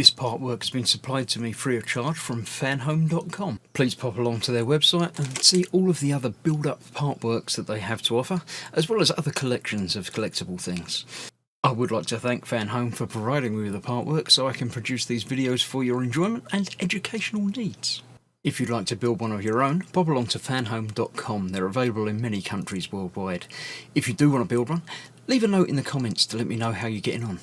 This part work has been supplied to me free of charge from Fanhome.com. Please pop along to their website and see all of the other build-up part works that they have to offer, as well as other collections of collectible things. I would like to thank Fanhome for providing me with the part work so I can produce these videos for your enjoyment and educational needs. If you'd like to build one of your own, pop along to fanhome.com. They're available in many countries worldwide. If you do want to build one, leave a note in the comments to let me know how you're getting on.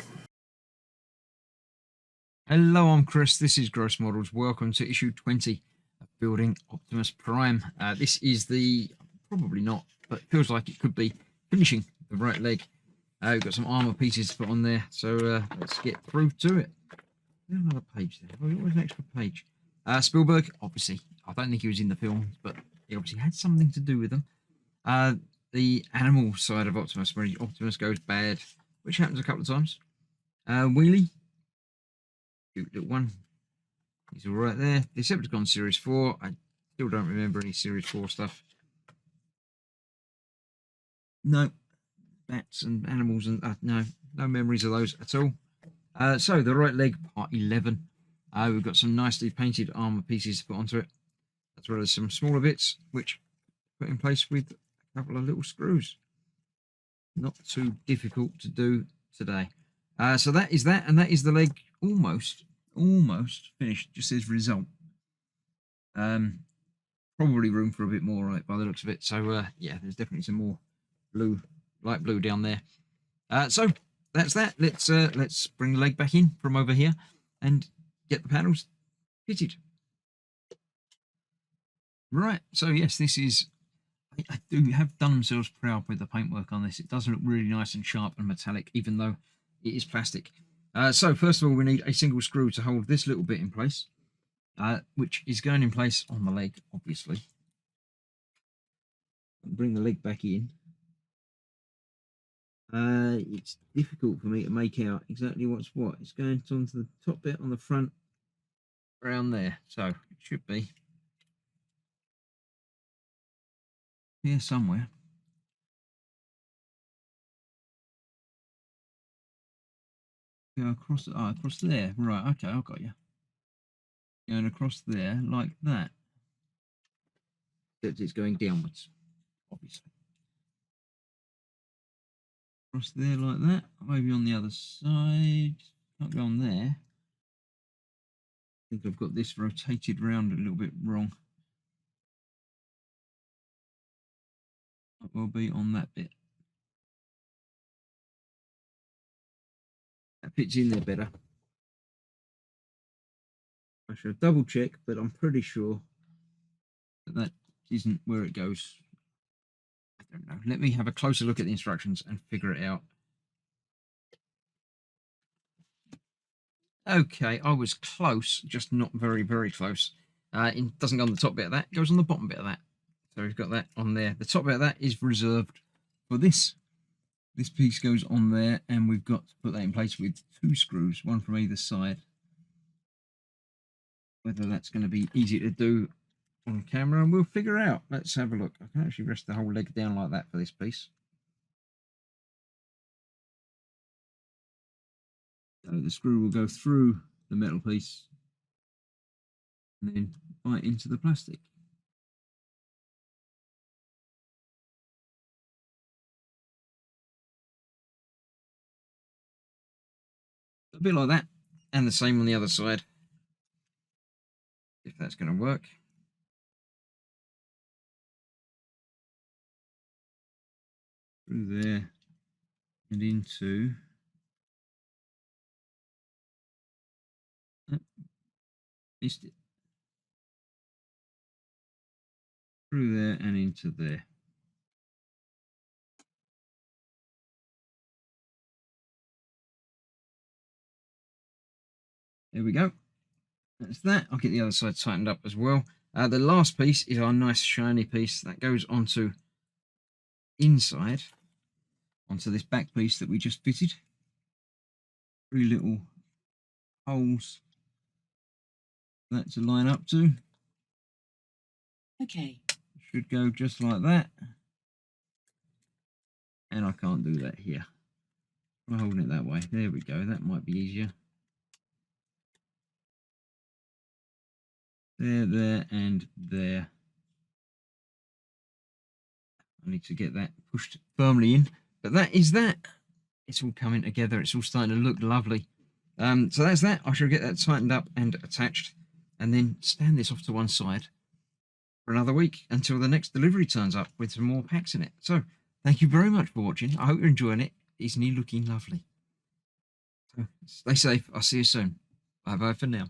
Hello, I'm Chris. This is Gross Models. Welcome to issue 20 of Building Optimus Prime. This is the, probably not, but it feels like it could be, finishing the right leg. We've got some armour pieces to put on there, so let's get through to it. There's another page there. Oh, where's an extra page? Spielberg, obviously, I don't think he was in the film, but he obviously had something to do with them. The animal side of Optimus, where Optimus goes bad, which happens a couple of times. Wheelie, cute little one. He's all right there. The Decepticon Series 4, I still don't remember any Series 4 stuff. No, bats and animals, and no memories of those at all. So the right leg, part 11. We've got some nicely painted armour pieces to put onto it, as well as some smaller bits, which put in place with a couple of little screws. Not too difficult to do today. So that is that, and that is the leg almost finished. Just says result. Probably room for a bit more, right, by the looks of it. So yeah, there's definitely some more blue, light blue down there. So that's that. Let's bring the leg back in from over here and get the panels fitted. Right, so yes, this is, I do have done themselves proud with the paintwork on this. It does look really nice and sharp and metallic, even though it is plastic. So first of all, we need a single screw to hold this little bit in place, which is going in place on the leg, obviously. Bring the leg back in. It's difficult for me to make out exactly what's what. It's going onto the top bit on the front, around there. So it should be here somewhere. Go across, across there. Right, okay, I've got you. Going across there like that. Except it's going downwards, obviously. Across there like that. Maybe on the other side. Can't go on there. I think I've got this rotated round a little bit wrong. That will be on that bit. That fits in there better. I should double check, but I'm pretty sure that that isn't where it goes. I don't know. Let me have a closer look at the instructions and figure it out. Okay, I was close, just not very, very close. It doesn't go on the top bit of that, it goes on the bottom bit of that. So we've got that on there. The top bit of that is reserved for this. This piece goes on there, and we've got to put that in place with 2 screws, one from either side. Whether that's going to be easy to do on camera, and we'll figure out. Let's have a look. I can actually rest the whole leg down like that for this piece. So the screw will go through the metal piece and then bite into the plastic. A bit like that, and the same on the other side, if that's going to work. Through there and into, oh, missed it. Through there and into there. There we go. That's that. I'll get the other side tightened up as well. The last piece is our nice shiny piece that goes onto inside, onto this back piece that we just fitted. 3 little holes for that to line up to. Okay. Should go just like that. And I can't do that here. I'm holding it that way. There we go. That might be easier. there, and there. I need to get that pushed firmly in, but that is that. It's all coming together. It's all starting to look lovely. So that's that. I shall get that tightened up and attached, and then stand this off to one side for another week until the next delivery turns up with some more packs in it. So thank you very much for watching. I hope you're enjoying it. It's nearly looking lovely. So stay safe. I'll see you soon. Bye bye for now.